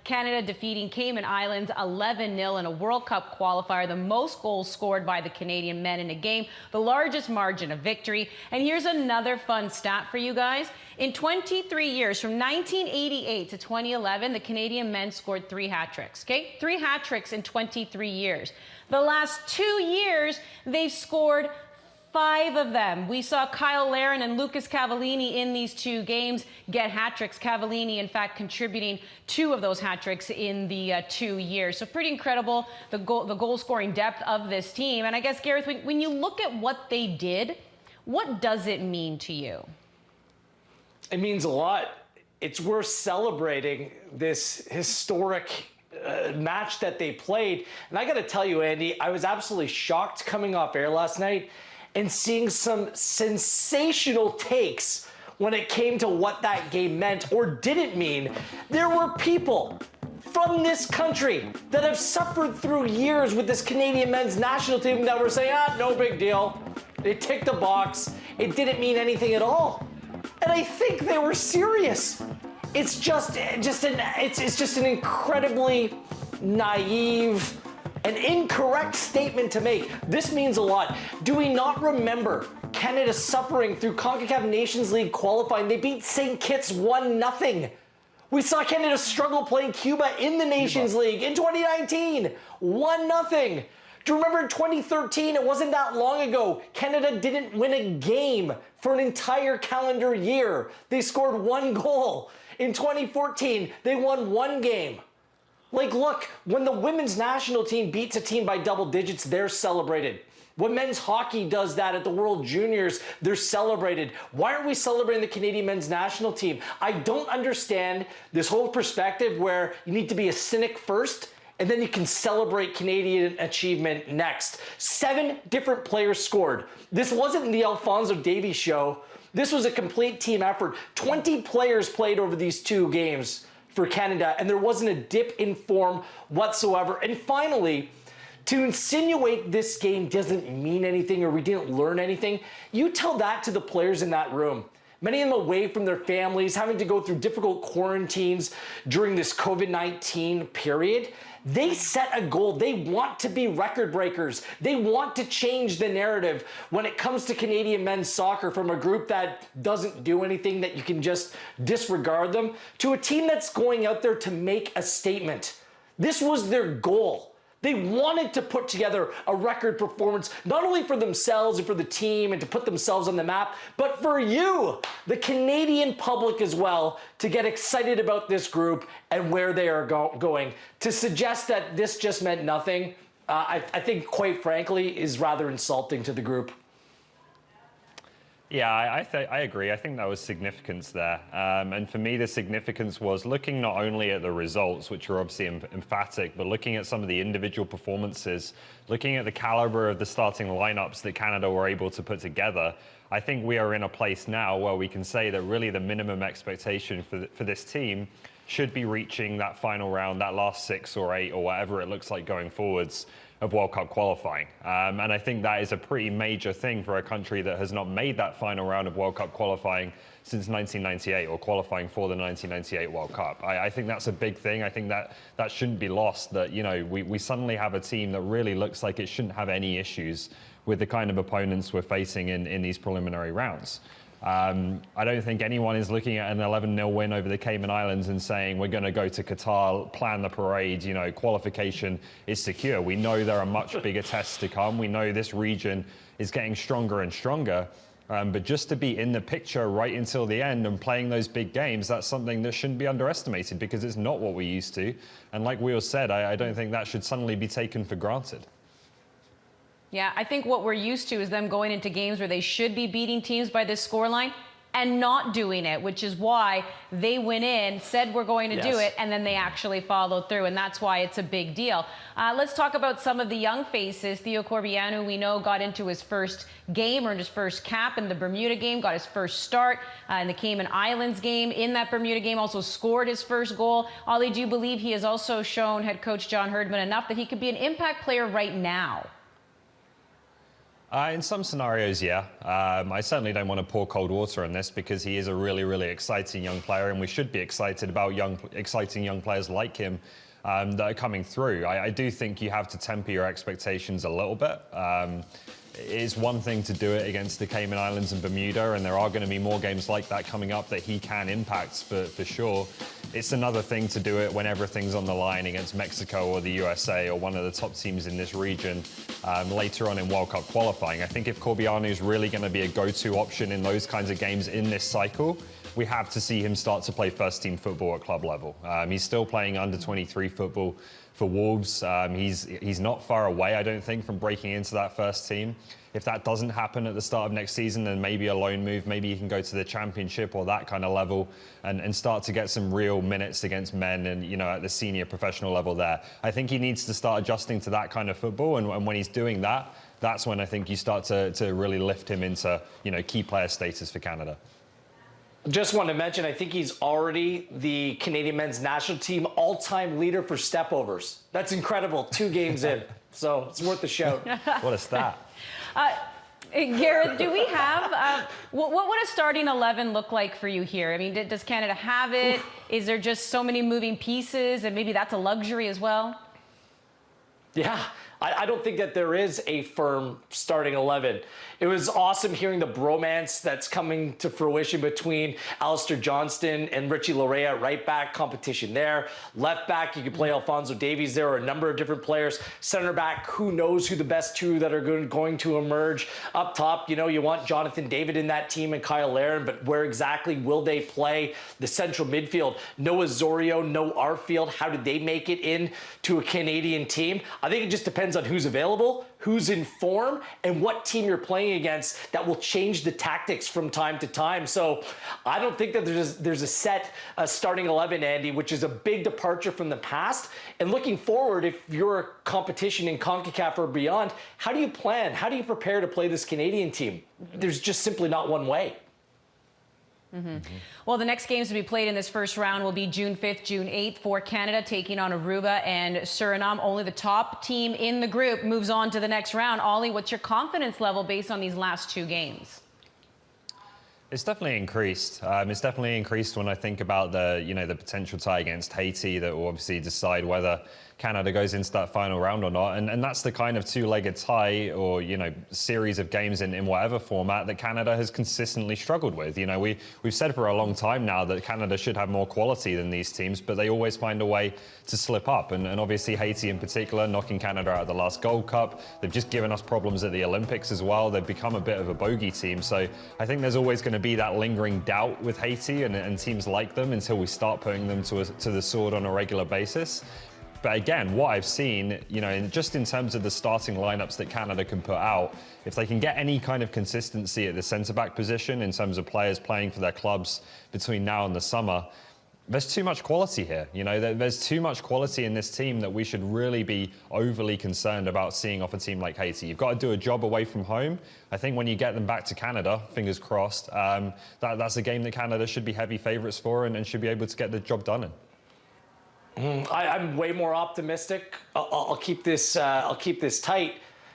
Canada defeating Cayman Islands 11-0 in a World Cup qualifier, the most goals scored by the Canadian men in a game, the largest margin of victory. And here's another fun stat for you guys. In 23 years, from 1988 to 2011, the Canadian men scored 3 hat tricks, okay? 3 hat tricks in 23 years. The last 2 years, they've scored 5 of them. We saw Kyle Larin and Lucas Cavallini in these 2 games get hat tricks. Cavallini, in fact, contributing 2 of those hat tricks in the 2 years. So pretty incredible, the goal scoring depth of this team. And I guess, Gareth, when you look at what they did, what does it mean to you? It means a lot. It's worth celebrating this historic match that they played. And I got to tell you, Andy, I was absolutely shocked coming off air last night and seeing some sensational takes when it came to what that game meant or didn't mean. There were people from this country that have suffered through years with this Canadian men's national team that were saying, no big deal. It ticked the box. It didn't mean anything at all. And I think they were serious. It's just an incredibly naive and incorrect statement to make. This means a lot. Do we not remember Canada suffering through CONCACAF Nations League qualifying? They beat St. Kitts 1-0. We saw Canada struggle playing Cuba in the Nations League in 2019, 1-0. Do you remember in 2013, it wasn't that long ago, Canada didn't win a game for an entire calendar year. They scored 1 goal. In 2014, they won 1 game. Like, look, when the women's national team beats a team by double digits, they're celebrated. When men's hockey does that at the World Juniors, they're celebrated. Why aren't we celebrating the Canadian men's national team? I don't understand this whole perspective where you need to be a cynic first and then you can celebrate Canadian achievement next. 7 different players scored. This wasn't the Alphonso Davies show. This was a complete team effort. 20 players played over these 2 games for Canada, and there wasn't a dip in form whatsoever. And finally, to insinuate this game doesn't mean anything or we didn't learn anything, you tell that to the players in that room. Many of them away from their families, having to go through difficult quarantines during this COVID-19 period. They set a goal. They want to be record breakers. They want to change the narrative when it comes to Canadian men's soccer from a group that doesn't do anything, that you can just disregard them, to a team that's going out there to make a statement. This was their goal. They wanted to put together a record performance, not only for themselves and for the team and to put themselves on the map, but for you, the Canadian public as well, to get excited about this group and where they are going. To suggest that this just meant nothing, I think, quite frankly, is rather insulting to the group. Yeah, I agree. I think that was significance there. And for me, the significance was looking not only at the results, which are obviously emphatic, but looking at some of the individual performances, looking at the caliber of the starting lineups that Canada were able to put together. I think we are in a place now where we can say that really the minimum expectation for this team should be reaching that final round, that last 6 or 8 or whatever it looks like going forwards of World Cup qualifying. And I think that is a pretty major thing for a country that has not made that final round of World Cup qualifying since 1998 or qualifying for the 1998 World Cup. I think that's a big thing. I think that shouldn't be lost, that, you know, we suddenly have a team that really looks like it shouldn't have any issues with the kind of opponents we're facing in these preliminary rounds. I don't think anyone is looking at an 11-0 win over the Cayman Islands and saying we're going to go to Qatar, plan the parade, you know, qualification is secure. We know there are much bigger tests to come. We know this region is getting stronger and stronger. But just to be in the picture right until the end and playing those big games, that's something that shouldn't be underestimated because it's not what we're used to. And like we all said, I don't think that should suddenly be taken for granted. Yeah, I think what we're used to is them going into games where they should be beating teams by this scoreline and not doing it, which is why they went in, said we're going to do it, and then they actually followed through, and that's why it's a big deal. Let's talk about some of the young faces. Theo Corbianu, we know, got into his first game, earned his first cap in the Bermuda game, got his first start in the Cayman Islands game. In that Bermuda game, also scored his first goal. Ollie, do you believe he has also shown head coach John Herdman enough that he could be an impact player right now? In some scenarios, yeah. I certainly don't want to pour cold water on this because he is a really, really exciting young player, and we should be excited about exciting young players like him that are coming through. I do think you have to temper your expectations a little bit. It is one thing to do it against the Cayman Islands and Bermuda, and there are going to be more games like that coming up that he can impact for sure. It's another thing to do it when everything's on the line against Mexico or the USA or one of the top teams in this region later on in World Cup qualifying. I think if Corbiano is really going to be a go-to option in those kinds of games in this cycle, we have to see him start to play first-team football at club level. He's still playing under-23 football for Wolves. He's not far away, I don't think, from breaking into that first team. If that doesn't happen at the start of next season, then maybe a loan move, maybe he can go to the championship or that kind of level and start to get some real minutes against men and, you know, at the senior professional level there. I think he needs to start adjusting to that kind of football, and when he's doing that, that's when I think you start to really lift him into, you know, key player status for Canada. Just want to mention, I think he's already the Canadian men's national team all-time leader for stepovers. That's incredible, 2 games in. So it's worth a shout. What a stat. Gareth, do we have, what would a starting 11 look like for you here? I mean, does Canada have it? Is there just so many moving pieces, and maybe that's a luxury as well? Yeah, I don't think that there is a firm starting 11. It was awesome hearing the bromance that's coming to fruition between Alistair Johnston and Richie Laryea at right back, competition there. Left back, you could play Alphonso Davies there, or a number of different players. Center back, who knows who the best 2 that are going to emerge. Up top, you know, you want Jonathan David in that team and Kyle Larin, but where exactly will they play? The central midfield, no Azorio, no Arfield. How did they make it in to a Canadian team? I think it just depends on who's available, who's in form, and what team you're playing against. That will change the tactics from time to time. So I don't think that there's a set starting 11, Andy, which is a big departure from the past. And looking forward, if you're a competition in CONCACAF or beyond, how do you plan? How do you prepare to play this Canadian team? There's just simply not one way. Well, the next games to be played in this first round will be June 5th, June 8th for Canada, taking on Aruba and Suriname. Only the top team in the group moves on to the next round. Ollie, what's your confidence level based on these last 2 games? It's definitely increased. It's definitely increased when I think about the potential tie against Haiti that will obviously decide whether Canada goes into that final round or not. And that's the kind of 2-legged tie or, you know, series of games in whatever format that Canada has consistently struggled with. You know, we've said for a long time now that Canada should have more quality than these teams, but they always find a way to slip up. And obviously Haiti in particular, knocking Canada out of the last Gold Cup. They've just given us problems at the Olympics as well. They've become a bit of a bogey team. So I think there's always going to be that lingering doubt with Haiti and teams like them until we start putting them to the sword on a regular basis. But again, what I've seen, you know, just in terms of the starting lineups that Canada can put out, if they can get any kind of consistency at the centre-back position in terms of players playing for their clubs between now and the summer, there's too much quality here. You know, there's too much quality in this team that we should really be overly concerned about seeing off a team like Haiti. You've got to do a job away from home. I think when you get them back to Canada, fingers crossed, that's a game that Canada should be heavy favourites for and should be able to get the job done in. I'm way more optimistic. I'll keep this tight.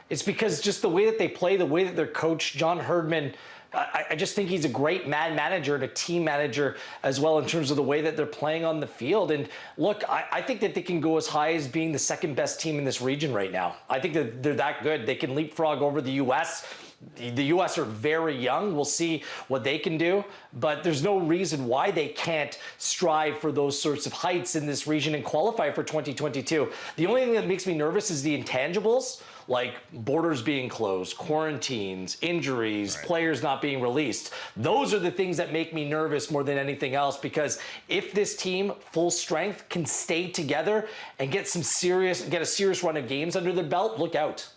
It's because just the way that they play, the way that their coach, John Herdman, I just think he's a great man manager and a team manager as well in terms of the way that they're playing on the field. And look, I think that they can go as high as being the 2nd best team in this region right now. I think that they're that good. They can leapfrog over the U.S. The U.S. are very young. We'll see what they can do, but there's no reason why they can't strive for those sorts of heights in this region and qualify for 2022. The only thing that makes me nervous is the intangibles, like borders being closed, quarantines, injuries, players not being released. Those are the things that make me nervous more than anything else, because if this team, full strength, can stay together and get a serious run of games under their belt, look out.